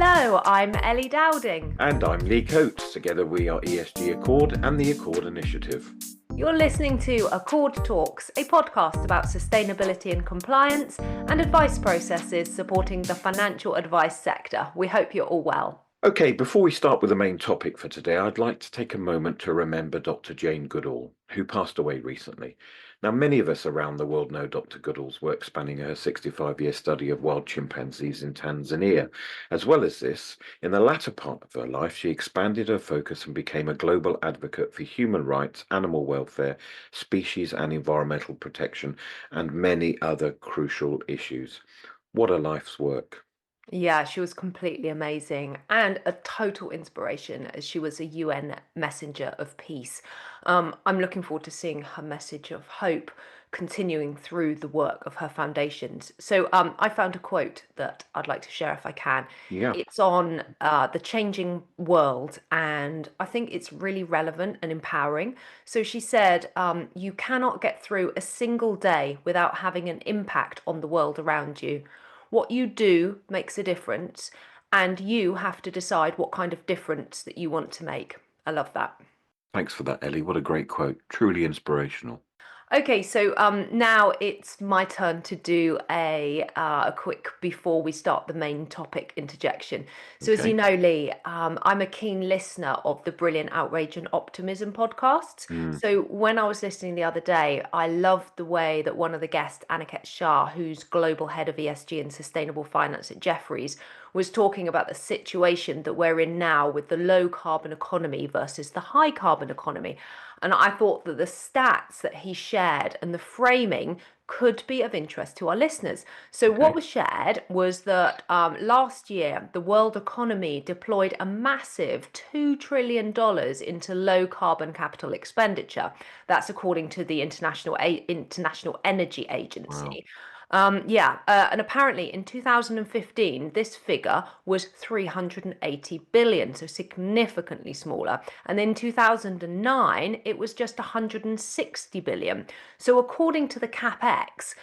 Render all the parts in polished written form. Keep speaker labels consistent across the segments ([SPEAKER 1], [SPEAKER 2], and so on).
[SPEAKER 1] Hello, I'm Ellie Dowding.
[SPEAKER 2] And I'm Lee Coates. Together we are ESG Accord and the Accord Initiative.
[SPEAKER 1] You're listening to Accord Talks, a podcast about sustainability and compliance and advice processes supporting the financial advice sector. We hope you're all well.
[SPEAKER 2] Okay, before we start with the main topic for today, I'd like to take a moment to remember Dr. Jane Goodall, who passed away recently. Now, many of us around the world know Dr. Goodall's work spanning her 65-year study of wild chimpanzees in Tanzania. As well as this, in the latter part of her life, she expanded her focus and became a global advocate for human rights, animal welfare, species and environmental protection, and many other crucial issues. What a life's work.
[SPEAKER 1] Yeah, she was completely amazing and a total inspiration as she was a UN messenger of peace. I'm looking forward to seeing her message of hope continuing through the work of her foundations. So I found a quote that I'd like to share if I can.
[SPEAKER 2] Yeah.
[SPEAKER 1] It's on the changing world, and I think it's really relevant and empowering. So she said, you cannot get through a single day without having an impact on the world around you. What you do makes a difference, and you have to decide what kind of difference that you want to make. I love that.
[SPEAKER 2] Thanks for that, Ellie. What a great quote. Truly inspirational.
[SPEAKER 1] Okay, so now it's my turn to do a quick before we start the main topic interjection. So as you
[SPEAKER 2] Okay.
[SPEAKER 1] know, Lee, I'm a keen listener of the Brilliant Outrage and Optimism podcasts.
[SPEAKER 2] Mm.
[SPEAKER 1] So when I was listening the other day, I loved the way that one of the guests, Aniket Shah, who's global head of ESG and sustainable finance at Jefferies, was talking about the situation that we're in now with the low carbon economy versus the high carbon economy. And I thought that the stats that he shared and the framing could be of interest to our listeners. So, what
[SPEAKER 2] Okay.
[SPEAKER 1] was shared was that last year, the world economy deployed a massive $2 trillion into low carbon capital expenditure. That's according to the International Energy
[SPEAKER 2] Wow.
[SPEAKER 1] Agency. And apparently in 2015, this figure was 380 billion, so significantly smaller. And in 2009, it was just 160 billion. So according to the CapEx,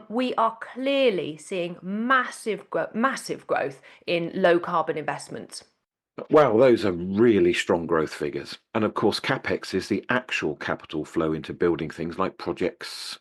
[SPEAKER 1] we are clearly seeing massive growth in low carbon investments.
[SPEAKER 2] Wow, those are really strong growth figures. And of course, CapEx is the actual capital flow into building things like projects,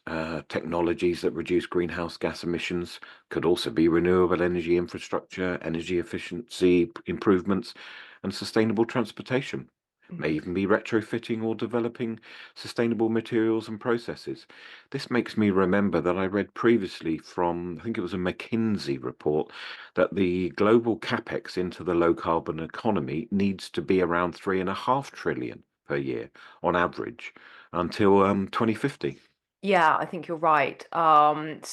[SPEAKER 2] technologies that reduce greenhouse gas emissions, could also be renewable energy infrastructure, energy efficiency improvements, and sustainable transportation. May even be retrofitting or developing sustainable materials and processes. This makes me remember that I read previously from, I think it was a McKinsey report, that the global capex into the low carbon economy needs to be around 3.5 trillion per year on average until 2050.
[SPEAKER 1] Yeah, I think you're right. In the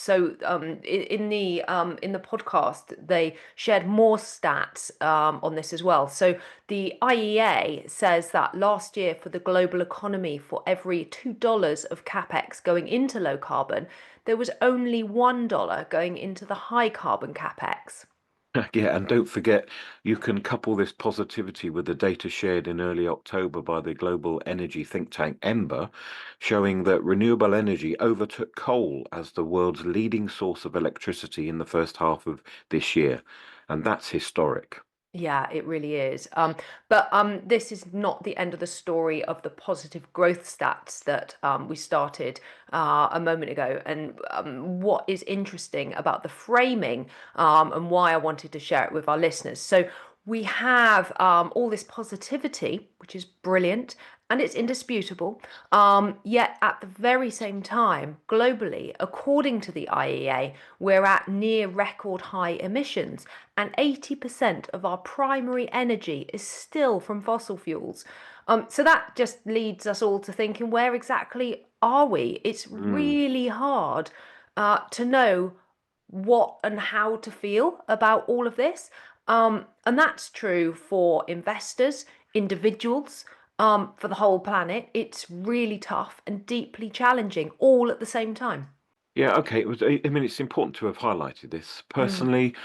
[SPEAKER 1] podcast, they shared more stats on this as well. So the IEA says that last year for the global economy, for every $2 of capex going into low carbon, there was only $1 going into the high carbon capex.
[SPEAKER 2] Yeah, and don't forget, you can couple this positivity with the data shared in early October by the global energy think tank Ember, showing that renewable energy overtook coal as the world's leading source of electricity in the first half of this year. And that's historic.
[SPEAKER 1] Yeah, it really is. But this is not the end of the story of the positive growth stats that we started a moment ago. And what is interesting about the framing and why I wanted to share it with our listeners. So we have all this positivity, which is brilliant and it's indisputable. Yet at the very same time, globally, according to the IEA, we're at near record high emissions, and 80% of our primary energy is still from fossil fuels. So that just leads us all to thinking, where exactly are we? It's
[SPEAKER 2] Mm.
[SPEAKER 1] really hard to know what and how to feel about all of this. And that's true for investors, individuals, for the whole planet. It's really tough and deeply challenging all at the same time.
[SPEAKER 2] Yeah, okay. I mean, it's important to have highlighted this.
[SPEAKER 1] Mm.
[SPEAKER 2] Personally,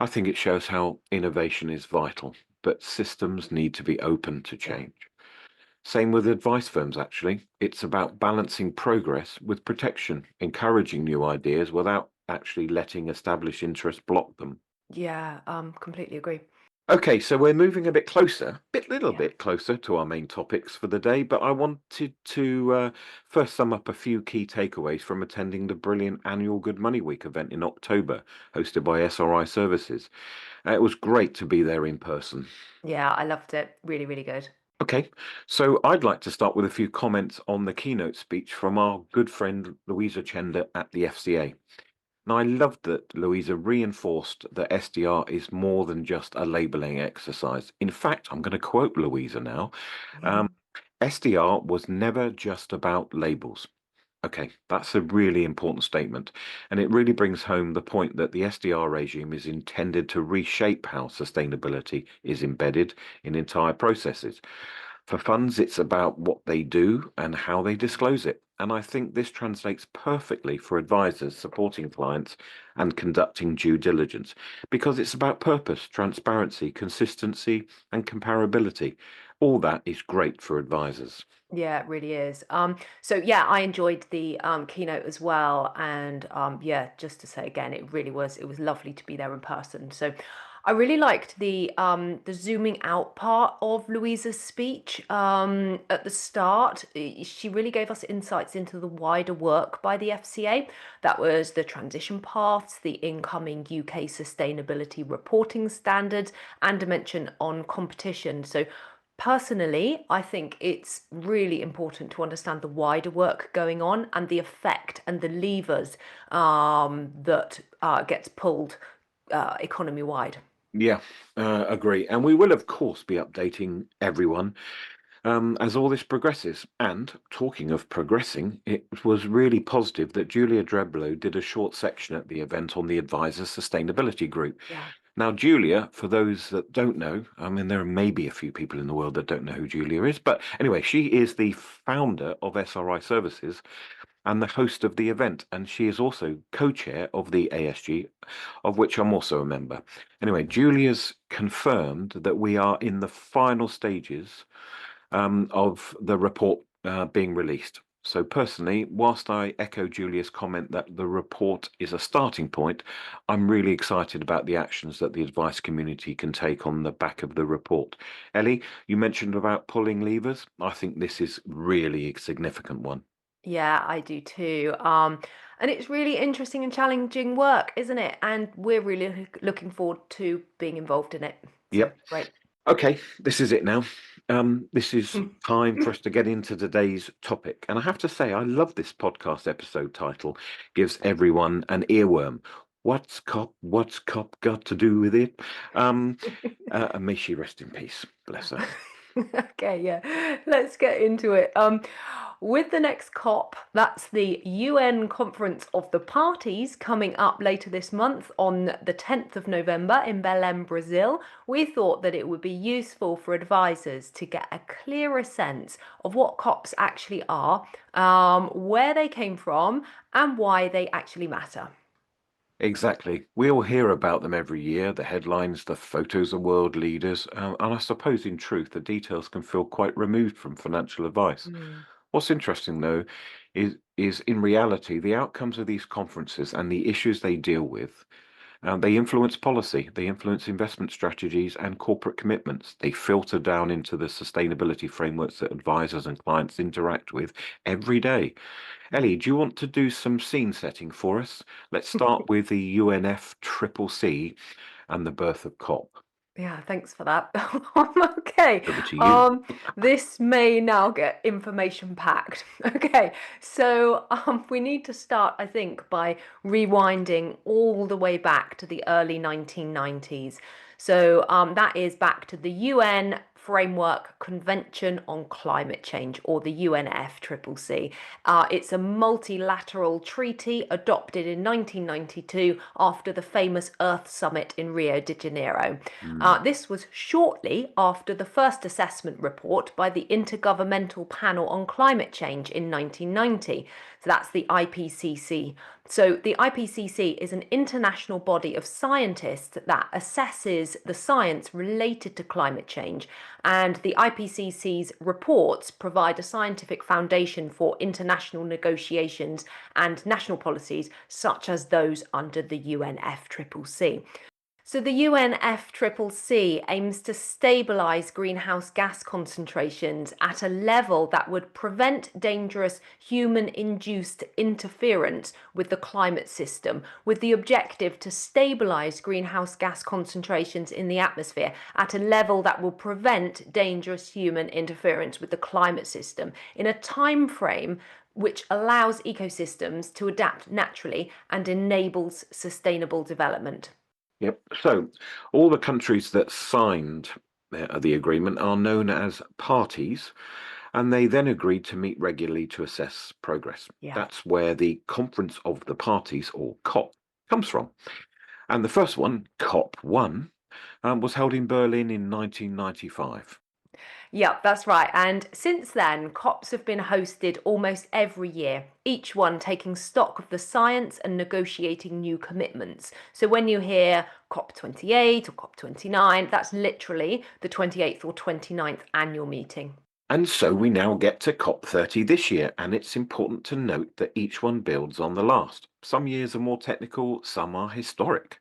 [SPEAKER 2] I think it shows how innovation is vital, but systems need to be open to
[SPEAKER 1] Yeah.
[SPEAKER 2] change. Same with advice firms, actually. It's about balancing progress with protection, encouraging new ideas without actually letting established interests block them.
[SPEAKER 1] Yeah, completely agree.
[SPEAKER 2] Okay, so we're moving a bit closer, little
[SPEAKER 1] Yeah.
[SPEAKER 2] bit closer to our main topics for the day, but I wanted to first sum up a few key takeaways from attending the brilliant annual Good Money Week event in October, hosted by SRI Services. It was great to be there in person.
[SPEAKER 1] Yeah, I loved it. Really, really good.
[SPEAKER 2] Okay, so I'd like to start with a few comments on the keynote speech from our good friend Louisa Chender at the FCA. Now, I loved that Louisa reinforced that SDR is more than just a labeling exercise. In fact, I'm going to quote Louisa now. Um, SDR was never just about labels. Okay, that's a really important statement. And it really brings home the point that the SDR regime is intended to reshape how sustainability is embedded in entire processes. For funds, it's about what they do and how they disclose it. And I think this translates perfectly for advisors supporting clients and conducting due diligence because it's about purpose, transparency, consistency, and comparability. All that is great for advisors.
[SPEAKER 1] Yeah, it really is. So yeah, I enjoyed the keynote as well, and yeah, just to say again, it was lovely to be there in person. So I really liked the zooming out part of Louisa's speech at the start. She really gave us insights into the wider work by the FCA. That was the transition paths, the incoming UK sustainability reporting standards, and a mention on competition. So personally, I think it's really important to understand the wider work going on and the effect and the levers that gets pulled economy wide.
[SPEAKER 2] Yeah, agree. And we will, of course, be updating everyone as all this progresses. And talking of progressing, it was really positive that Julia Dreblow did a short section at the event on the Advisor Sustainability Group.
[SPEAKER 1] Yeah.
[SPEAKER 2] Now, Julia, for those that don't know, I mean, there are maybe a few people in the world that don't know who Julia is, but anyway, she is the founder of SRI Services and the host of the event. And she is also co-chair of the ASG, of which I'm also a member. Anyway, Julia's confirmed that we are in the final stages of the report being released. So personally, whilst I echo Julia's comment that the report is a starting point, I'm really excited about the actions that the advice community can take on the back of the report. Ellie, you mentioned about pulling levers. I think this is really a significant one.
[SPEAKER 1] Yeah, I do too. And it's really interesting and challenging work, isn't it? And we're really looking forward to being involved in it. So
[SPEAKER 2] Yep.
[SPEAKER 1] great.
[SPEAKER 2] Okay, this is it now. This is time for us to get into today's topic. And I have to say, I love this podcast episode title. Gives everyone an earworm. What's cop got to do with it? And may she rest in peace. Bless her.
[SPEAKER 1] Okay, yeah, let's get into it. With the next COP, that's the UN Conference of the Parties coming up later this month on the 10th of November in Belém, Brazil. We thought that it would be useful for advisors to get a clearer sense of what COPs actually are, where they came from, and why they actually matter.
[SPEAKER 2] Exactly. We all hear about them every year, the headlines, the photos of world leaders, and I suppose in truth, the details can feel quite removed from financial advice.
[SPEAKER 1] Mm.
[SPEAKER 2] What's interesting though is in reality the outcomes of these conferences and the issues they deal with. They influence policy, they influence investment strategies and corporate commitments. They filter down into the sustainability frameworks that advisors and clients interact with every day. Ellie, do you want to do some scene setting for us? Let's start with the UNFCCC and the birth of COP.
[SPEAKER 1] Yeah, thanks for that. Okay.
[SPEAKER 2] Over to you.
[SPEAKER 1] Um, this may now get information packed. Okay. So, we need to start, I think, by rewinding all the way back to the early 1990s. So, that is back to the UN Framework Convention on Climate Change, or the UNFCCC. It's a multilateral treaty adopted in 1992 after the famous Earth Summit in Rio de Janeiro.
[SPEAKER 2] Mm.
[SPEAKER 1] This was shortly after the first assessment report by the Intergovernmental Panel on Climate Change in 1990. So that's the IPCC. So the IPCC is an international body of scientists that assesses the science related to climate change. And the IPCC's reports provide a scientific foundation for international negotiations and national policies, such as those under the UNFCCC. So the UNFCCC aims to stabilise greenhouse gas concentrations at a level that would prevent dangerous human-induced interference with the climate system, with the objective to stabilise greenhouse gas concentrations in the atmosphere at a level that will prevent dangerous human interference with the climate system in a time frame which allows ecosystems to adapt naturally and enables sustainable development.
[SPEAKER 2] Yep. So all the countries that signed the agreement are known as parties, and they then agreed to meet regularly to assess progress.
[SPEAKER 1] Yeah.
[SPEAKER 2] That's where the Conference of the Parties, or COP, comes from. And the first one, COP1, was held in Berlin in 1995.
[SPEAKER 1] Yep, that's right. And since then, COPs have been hosted almost every year, each one taking stock of the science and negotiating new commitments. So when you hear COP28 or COP29, that's literally the 28th or 29th annual meeting.
[SPEAKER 2] And so we now get to COP30 this year, and it's important to note that each one builds on the last. Some years are more technical, some are historic.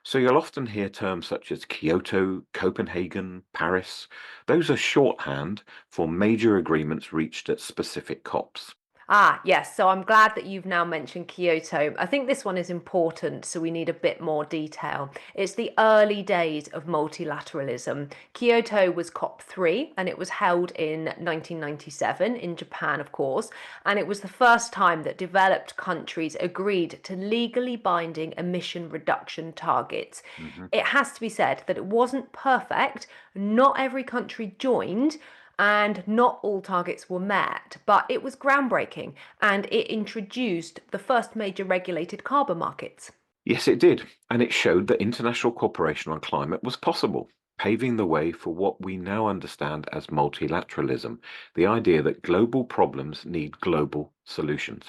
[SPEAKER 2] So you'll often hear terms such as Kyoto, Copenhagen, Paris. Those are shorthand for major agreements reached at specific COPs.
[SPEAKER 1] Ah, yes. So I'm glad that you've now mentioned Kyoto. I think this one is important, so we need a bit more detail. It's the early days of multilateralism. Kyoto was COP3 and it was held in 1997 in Japan, of course. And it was the first time that developed countries agreed to legally binding emission reduction targets.
[SPEAKER 2] Mhm.
[SPEAKER 1] It has to be said that it wasn't perfect. Not every country joined and not all targets were met, but it was groundbreaking and it introduced the first major regulated carbon markets.
[SPEAKER 2] Yes, it did. And it showed that international cooperation on climate was possible, paving the way for what we now understand as multilateralism, the idea that global problems need global solutions.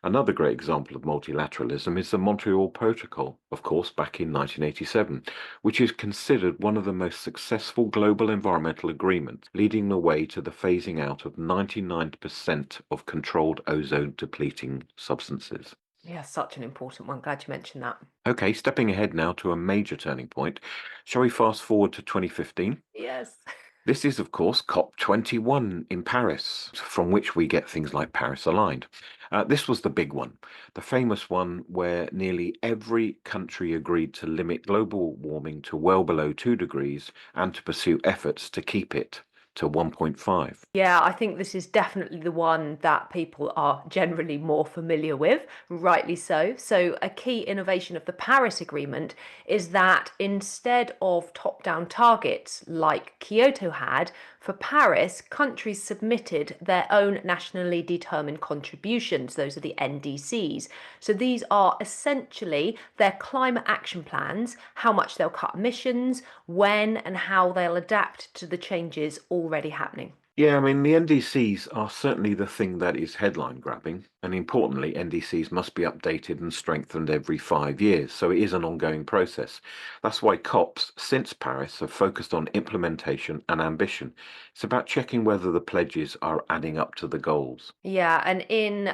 [SPEAKER 2] Another great example of multilateralism is the Montreal Protocol, of course, back in 1987, which is considered one of the most successful global environmental agreements, leading the way to the phasing out of 99% of controlled ozone depleting substances.
[SPEAKER 1] Yeah, such an important one. Glad you mentioned that.
[SPEAKER 2] Okay, stepping ahead now to a major turning point. Shall we fast forward to 2015?
[SPEAKER 1] Yes.
[SPEAKER 2] This is, of course, COP21 in Paris, from which we get things like Paris Aligned. This was the big one, the famous one where nearly every country agreed to limit global warming to well below 2 degrees and to pursue efforts to keep it to 1.5.
[SPEAKER 1] Yeah, I think this is definitely the one that people are generally more familiar with, rightly so. So, a key innovation of the Paris Agreement is that instead of top down targets like Kyoto had, for Paris, countries submitted their own nationally determined contributions. Those are the NDCs. So, these are essentially their climate action plans, how much they'll cut emissions, when, and how they'll adapt to the changes already happening.
[SPEAKER 2] Yeah, I mean, the NDCs are certainly the thing that is headline grabbing. And importantly, NDCs must be updated and strengthened every 5 years. So it is an ongoing process. That's why COPs since Paris have focused on implementation and ambition. It's about checking whether the pledges are adding up to the goals.
[SPEAKER 1] Yeah, and in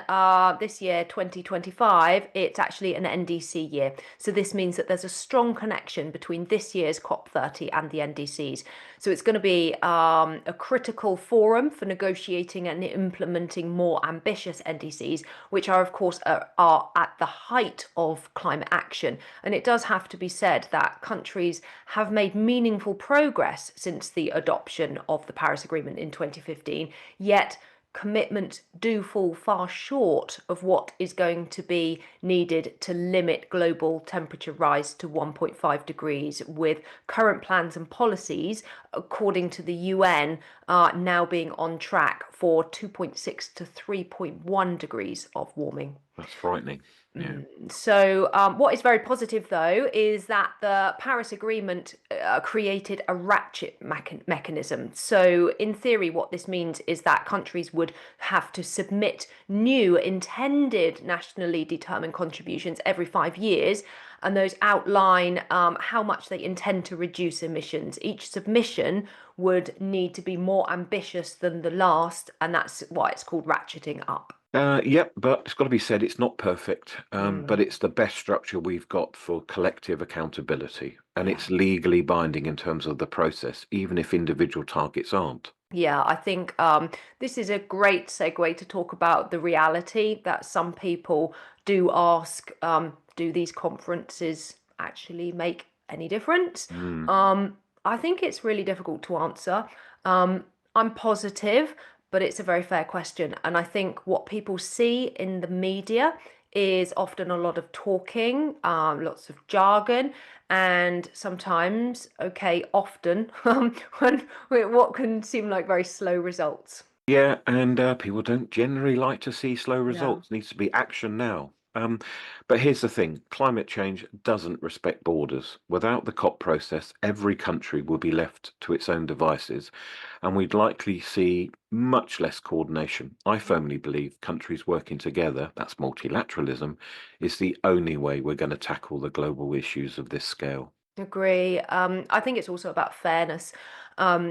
[SPEAKER 1] this year, 2025, it's actually an NDC year. So this means that there's a strong connection between this year's COP30 and the NDCs. So it's going to be a critical forum for negotiating and implementing more ambitious NDCs, which are, of course, are at the height of climate action. And it does have to be said that countries have made meaningful progress since the adoption of the Paris Agreement in 2015, yet commitments do fall far short of what is going to be needed to limit global temperature rise to 1.5 degrees, with current plans and policies, according to the UN, now being on track for 2.6 to 3.1 degrees of warming.
[SPEAKER 2] That's frightening. Yeah.
[SPEAKER 1] So, what is very positive, though, is that the Paris Agreement created a ratchet mechanism. So, in theory, what this means is that countries would have to submit new intended nationally determined contributions every 5 years, and those outline how much they intend to reduce emissions. Each submission would need to be more ambitious than the last, and that's why it's called ratcheting up.
[SPEAKER 2] Yep, but it's got to be said, it's not perfect, but
[SPEAKER 1] Mm,
[SPEAKER 2] it's the best structure we've got for collective accountability, and
[SPEAKER 1] yeah.
[SPEAKER 2] it's legally binding in terms of the process, even if individual targets aren't.
[SPEAKER 1] Yeah, I think this is a great segue to talk about the reality that some people do ask, do these conferences actually make any difference?
[SPEAKER 2] Mm.
[SPEAKER 1] I think it's really difficult to answer. Um, I'm positive, but it's a very fair question. And I think what people see in the media is often a lot of talking, lots of jargon, and sometimes, okay, often, when what can seem like very slow results.
[SPEAKER 2] Yeah, and people don't generally like to see slow
[SPEAKER 1] Yeah.
[SPEAKER 2] results. Needs to be action now. But here's the thing, climate change doesn't respect borders. Without the COP process, every country will be left to its own devices, and we'd likely see much less coordination. I firmly believe countries working together, that's multilateralism, is the only way we're going to tackle the global issues of this scale.
[SPEAKER 1] Agree. I think it's also about fairness.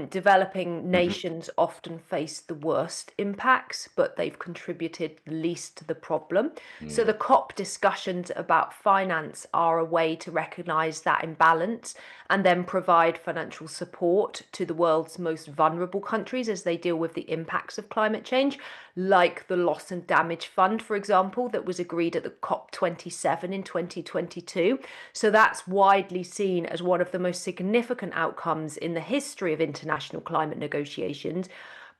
[SPEAKER 1] Developing
[SPEAKER 2] Hmm.
[SPEAKER 1] nations often face the worst impacts, but they've contributed least to the problem. So
[SPEAKER 2] Yeah.
[SPEAKER 1] the COP discussions about finance are a way to recognize that imbalance and then provide financial support to the world's most vulnerable countries as they deal with the impacts of climate change, like the Loss and Damage Fund, for example, that was agreed at the COP27 in 2022. So that's widely seen as one of the most significant outcomes in the history of international climate negotiations.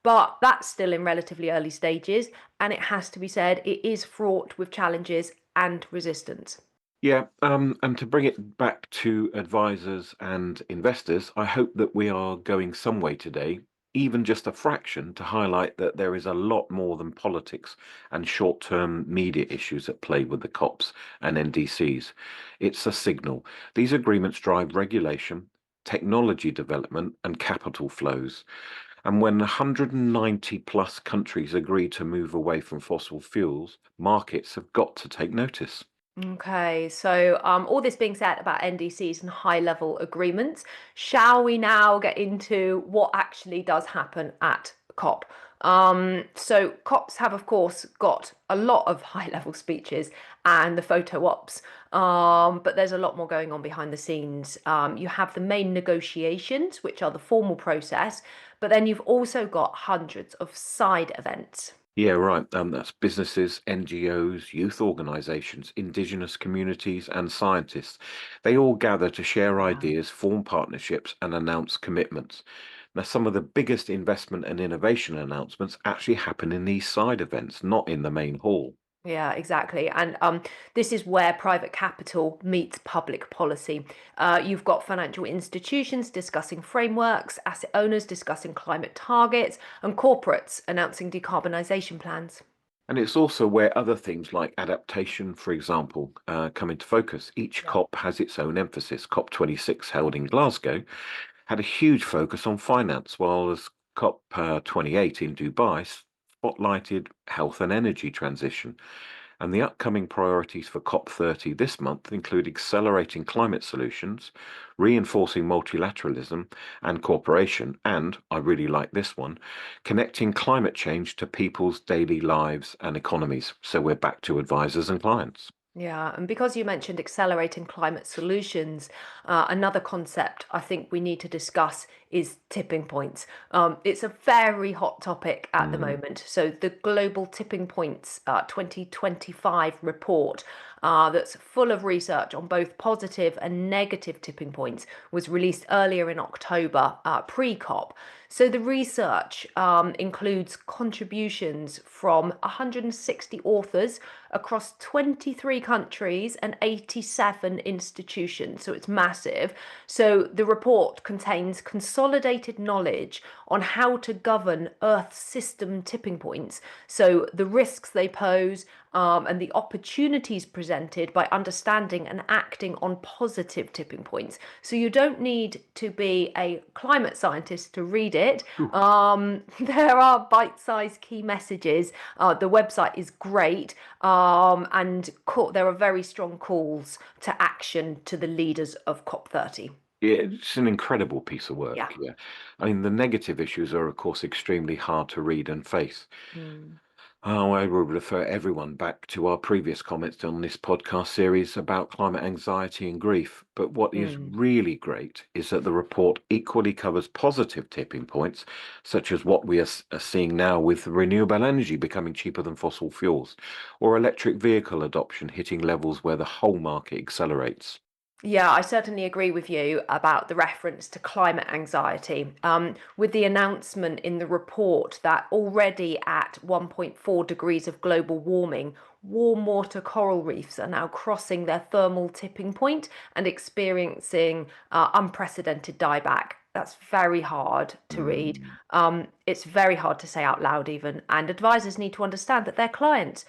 [SPEAKER 1] But that's still in relatively early stages, and it has to be said, it is fraught with challenges and resistance.
[SPEAKER 2] Yeah, and to bring it back to advisors and investors, I hope that we are going some way today, even just a fraction, to highlight that there is a lot more than politics and short-term media issues at play with the COPs and NDCs. It's a signal. These agreements drive regulation, technology development, and capital flows. And when 190 plus countries agree to move away from fossil fuels, markets have got to take notice.
[SPEAKER 1] Okay, so all this being said about NDCs and high level agreements, shall we now get into what actually does happen at COP? So COPs have, of course, got a lot of high level speeches and the photo ops, but there's a lot more going on behind the scenes. You have the main negotiations, which are the formal process, but then you've also got hundreds of side events.
[SPEAKER 2] Yeah, right. That's businesses, NGOs, youth organizations, indigenous communities, and scientists. They all gather to share
[SPEAKER 1] Yeah.
[SPEAKER 2] ideas, form partnerships, and announce commitments. Now, some of the biggest investment and innovation announcements actually happen in these side events, not in the main hall.
[SPEAKER 1] Yeah, exactly. And this is where private capital meets public policy. You've got financial institutions discussing frameworks, asset owners discussing climate targets, and corporates announcing decarbonisation plans.
[SPEAKER 2] And it's also where other things like adaptation, for example, come into focus. Each
[SPEAKER 1] Yeah.
[SPEAKER 2] COP has its own emphasis. COP26, held in Glasgow, had a huge focus on finance, while as COP 28 in Dubai spotlighted health and energy transition. And the upcoming priorities for COP30 this month include accelerating climate solutions, reinforcing multilateralism and cooperation, and I really like this one, connecting climate change to people's daily lives and economies. So we're back to advisors and clients.
[SPEAKER 1] Yeah, and because you mentioned accelerating climate solutions, another concept I think we need to discuss is tipping points. It's a very hot topic at the
[SPEAKER 2] Mm.
[SPEAKER 1] moment. So, the Global Tipping Points 2025 report, that's full of research on both positive and negative tipping points, was released earlier in October, pre COP. So the research includes contributions from 160 authors across 23 countries and 87 institutions. So it's massive. So the report contains consolidated knowledge on how to govern Earth system tipping points. So the risks they pose, and the opportunities presented by understanding and acting on positive tipping points. So you don't need to be a climate scientist to read it.
[SPEAKER 2] Ooh.
[SPEAKER 1] There are bite-sized key messages. The website is great, and there are very strong calls to action to the leaders of COP30.
[SPEAKER 2] Yeah, it's an incredible piece of
[SPEAKER 1] Yeah.
[SPEAKER 2] work. Yeah. I mean, the negative issues are, of course, extremely hard to read and face.
[SPEAKER 1] Mm.
[SPEAKER 2] Oh, I will refer everyone back to our previous comments on this podcast series about climate anxiety and grief. But what is
[SPEAKER 1] Mm.
[SPEAKER 2] really great is that the report equally covers positive tipping points, such as what we are seeing now with renewable energy becoming cheaper than fossil fuels, or electric vehicle adoption hitting levels where the whole market accelerates.
[SPEAKER 1] Yeah, I certainly agree with you about the reference to climate anxiety. With the announcement in the report that already at 1.4 degrees of global warming, warm water coral reefs are now crossing their thermal tipping point and experiencing unprecedented dieback. That's very hard to read.
[SPEAKER 2] Mm.
[SPEAKER 1] It's very hard to say out loud, even. And advisors need to understand that their clients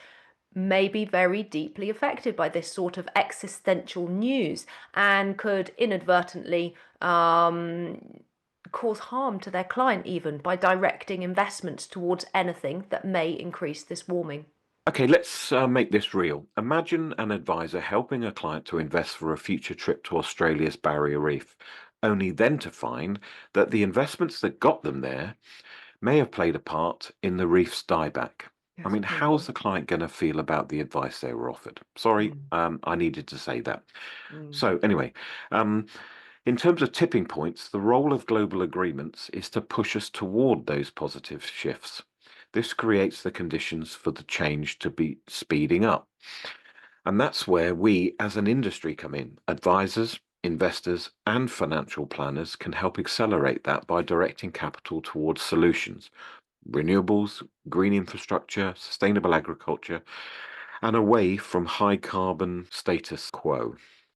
[SPEAKER 1] may be very deeply affected by this sort of existential news and could inadvertently cause harm to their client even by directing investments towards anything that may increase this warming.
[SPEAKER 2] Okay, let's make this real. Imagine an advisor helping a client to invest for a future trip to Australia's Barrier Reef, only then to find that the investments that got them there may have played a part in the reef's dieback. I
[SPEAKER 1] Yes,
[SPEAKER 2] mean, how's
[SPEAKER 1] painful.
[SPEAKER 2] the client going to feel about the advice they were offered? Sorry,
[SPEAKER 1] Mm,
[SPEAKER 2] I needed to say that.
[SPEAKER 1] mm.
[SPEAKER 2] So, anyway, um, in terms of tipping points, the role of global agreements is to push us toward those positive shifts. This creates the conditions for the change to be speeding up. And that's where we as an industry come in. Advisors, investors, and financial planners can help accelerate that by directing capital towards solutions, renewables, green infrastructure, sustainable agriculture, and away from high carbon status quo.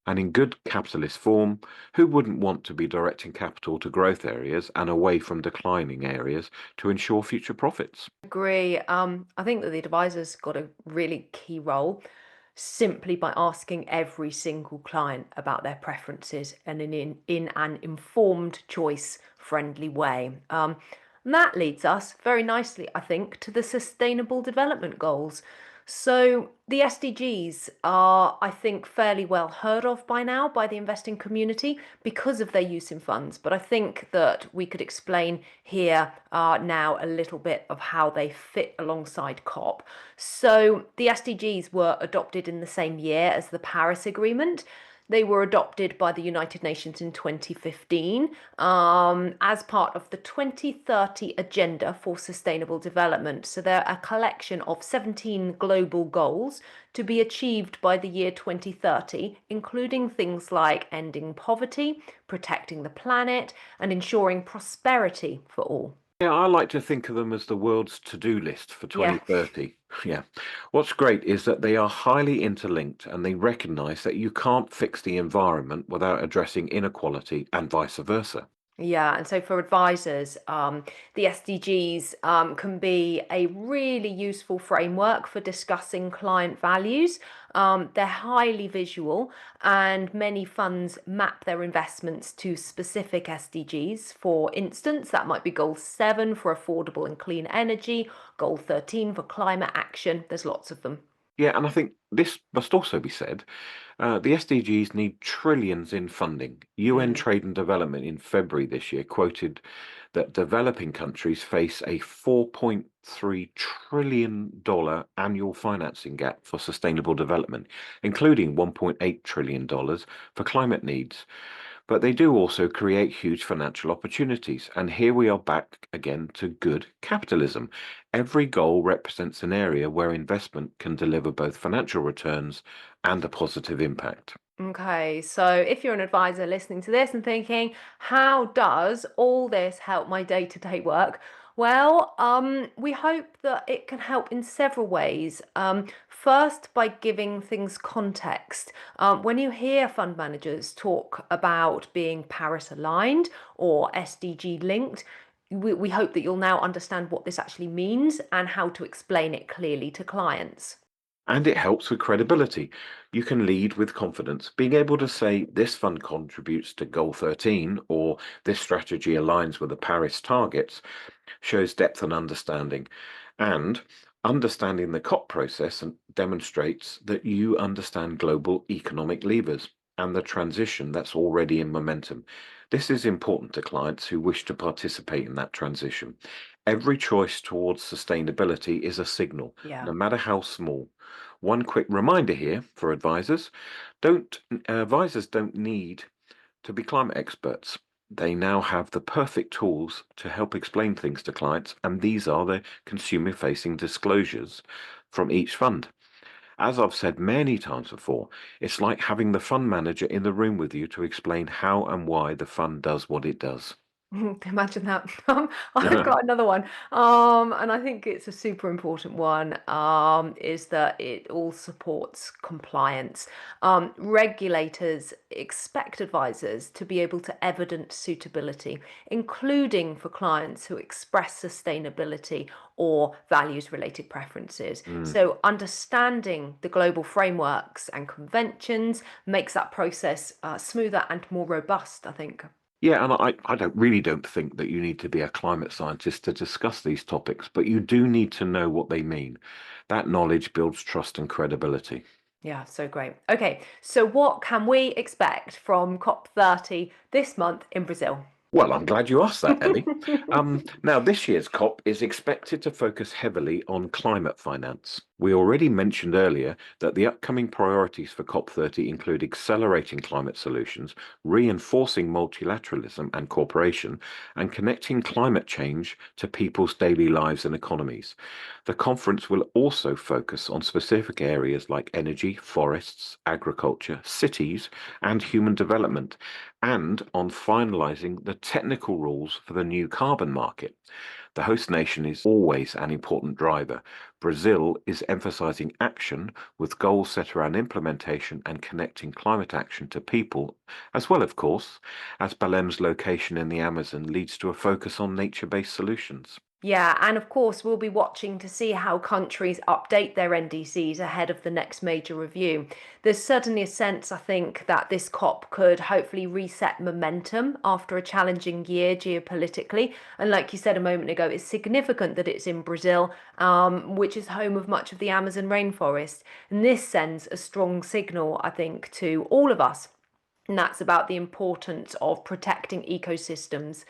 [SPEAKER 2] And in good capitalist form, who wouldn't want to be directing capital to growth areas and away from declining areas to ensure future profits?
[SPEAKER 1] Agree. I think that the advisor's got a really key role simply by asking every single client about their preferences and in an informed, choice friendly way. And that leads us very nicely, I think, to the Sustainable Development Goals. So the SDGs are, I think, fairly well heard of by now by the investing community because of their use in funds. But I think that we could explain here now a little bit of how they fit alongside COP. So the SDGs were adopted in the same year as the Paris Agreement. They were adopted by the United Nations in 2015 as part of the 2030 Agenda for Sustainable Development. So they're a collection of 17 global goals to be achieved by the year 2030, including things like ending poverty, protecting the planet, and ensuring prosperity for all.
[SPEAKER 2] Yeah, I like to think of them as the world's to-do list for
[SPEAKER 1] Yeah.
[SPEAKER 2] 2030. Yeah. What's great is that they are highly interlinked and they recognize that you can't fix the environment without addressing inequality and vice versa.
[SPEAKER 1] Yeah, and so for advisors, the SDGs can be a really useful framework for discussing client values. They're highly visual, and many funds map their investments to specific SDGs. For instance, that might be Goal 7 for affordable and clean energy, Goal 13 for climate action. There's lots of them.
[SPEAKER 2] Yeah, and I think this must also be said. The SDGs need trillions in funding. UN
[SPEAKER 1] Mm.
[SPEAKER 2] Trade and Development in February this year quoted that developing countries face a $4.3 trillion annual financing gap for sustainable development, including $1.8 trillion for climate needs. But they do also create huge financial opportunities. And here we are back again to good capitalism. Every goal represents an area where investment can deliver both financial returns and a positive impact.
[SPEAKER 1] Okay, so if you're an advisor listening to this and thinking, how does all this help my day-to-day work? Well, we hope that it can help in several ways. First, by giving things context. When you hear fund managers talk about being Paris aligned or SDG linked, we hope that you'll now understand what this actually means and how to explain it clearly to clients.
[SPEAKER 2] And it helps with credibility. You can lead with confidence. Being able to say this fund contributes to Goal 13 or this strategy aligns with the Paris targets shows depth and understanding. And understanding the COP process and demonstrates that you understand global economic levers and the transition that's already in momentum. This is important to clients who wish to participate in that transition. Every choice towards sustainability is a signal,
[SPEAKER 1] Yeah.
[SPEAKER 2] no matter how small. One quick reminder here for advisors, don't advisors don't need to be climate experts. They now have the perfect tools to help explain things to clients, and these are the consumer-facing disclosures from each fund. As I've said many times before, it's like having the fund manager in the room with you to explain how and why the fund does what it does.
[SPEAKER 1] Imagine that. I've got another one, and I think it's a super important one. Is that it all supports compliance. Regulators expect advisors to be able to evidence suitability, including for clients who express sustainability or values-related preferences.
[SPEAKER 2] Mm.
[SPEAKER 1] So, understanding the global frameworks and conventions makes that process smoother and more robust, I think.
[SPEAKER 2] Yeah, and I don't think that you need to be a climate scientist to discuss these topics, but you do need to know what they mean. That knowledge builds trust and credibility.
[SPEAKER 1] Yeah, so great. Okay, so what can we expect from COP30 this month in Brazil?
[SPEAKER 2] Well, I'm glad you asked that, Ellie. Now, this year's COP is expected to focus heavily on climate finance. We already mentioned earlier that the upcoming priorities for COP30 include accelerating climate solutions, reinforcing multilateralism and cooperation, and connecting climate change to people's daily lives and economies. The conference will also focus on specific areas like energy, forests, agriculture, cities, and human development, and on finalizing the technical rules for the new carbon market. The host nation is always an important driver. Brazil is emphasizing action with goals set around implementation and connecting climate action to people, as well, of course, as Belem's location in the Amazon leads to a focus on nature-based solutions.
[SPEAKER 1] Yeah, and of course, we'll be watching to see how countries update their NDCs ahead of the next major review. There's certainly a sense, I think, that this COP could hopefully reset momentum after a challenging year geopolitically. And like you said a moment ago, it's significant that it's in Brazil, which is home of much of the Amazon rainforest. And this sends a strong signal, I think, to all of us, and that's about the importance of protecting ecosystems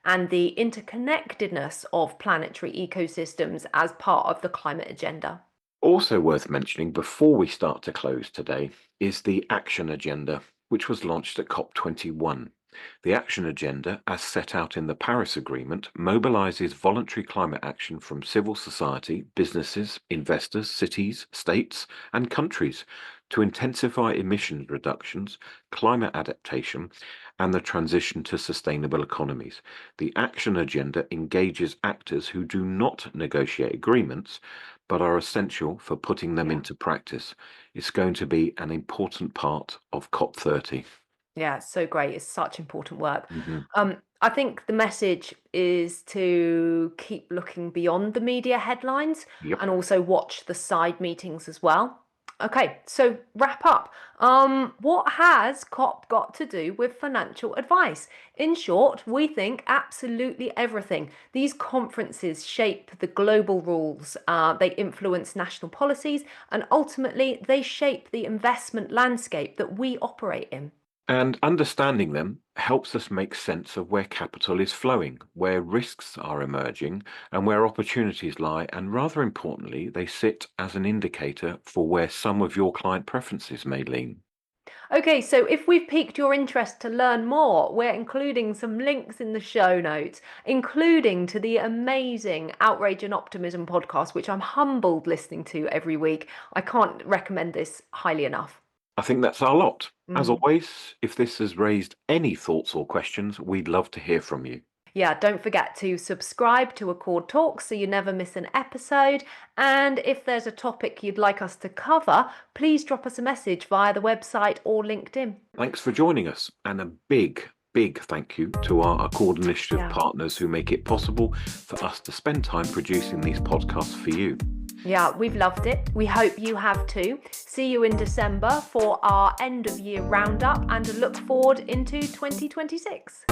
[SPEAKER 1] and the interconnectedness of planetary ecosystems as part of the climate agenda.
[SPEAKER 2] Also worth mentioning before we start to close today is the Action Agenda, which was launched at COP21. The Action Agenda, as set out in the Paris Agreement, mobilizes voluntary climate action from civil society, businesses, investors, cities, states, and countries to intensify emissions reductions, climate adaptation, and the transition to sustainable economies. The Action Agenda engages actors who do not negotiate agreements, but are essential for putting them
[SPEAKER 1] Yeah.
[SPEAKER 2] into practice. It's going to be an important part of COP30.
[SPEAKER 1] Yeah, it's so great. It's such important work.
[SPEAKER 2] Mhm.
[SPEAKER 1] I think the message is to keep looking beyond the media headlines
[SPEAKER 2] Yep.
[SPEAKER 1] and also watch the side meetings as well. Okay, so wrap up. What has COP got to do with financial advice? In short, we think absolutely everything. These conferences shape the global rules, they influence national policies, and ultimately they shape the investment landscape that we operate in.
[SPEAKER 2] And understanding them helps us make sense of where capital is flowing, where risks are emerging, and where opportunities lie. And rather importantly, they sit as an indicator for where some of your client preferences may lean.
[SPEAKER 1] Okay, so if we've piqued your interest to learn more, we're including some links in the show notes, including to the amazing Outrage and Optimism podcast, which I'm humbled listening to every week. I can't recommend this highly enough.
[SPEAKER 2] I think that's our lot. As
[SPEAKER 1] Mm.
[SPEAKER 2] always, if this has raised any thoughts or questions, we'd love to hear from you.
[SPEAKER 1] Yeah, don't forget to subscribe to Accord Talks so you never miss an episode. And if there's a topic you'd like us to cover, please drop us a message via the website or LinkedIn.
[SPEAKER 2] Thanks for joining us, and a big thank you to our Accord Initiative
[SPEAKER 1] Yeah.
[SPEAKER 2] partners who make it possible for us to spend time producing these podcasts for you.
[SPEAKER 1] Yeah, we've loved it. We hope you have too. See you in December for our end of year roundup and a look forward into 2026.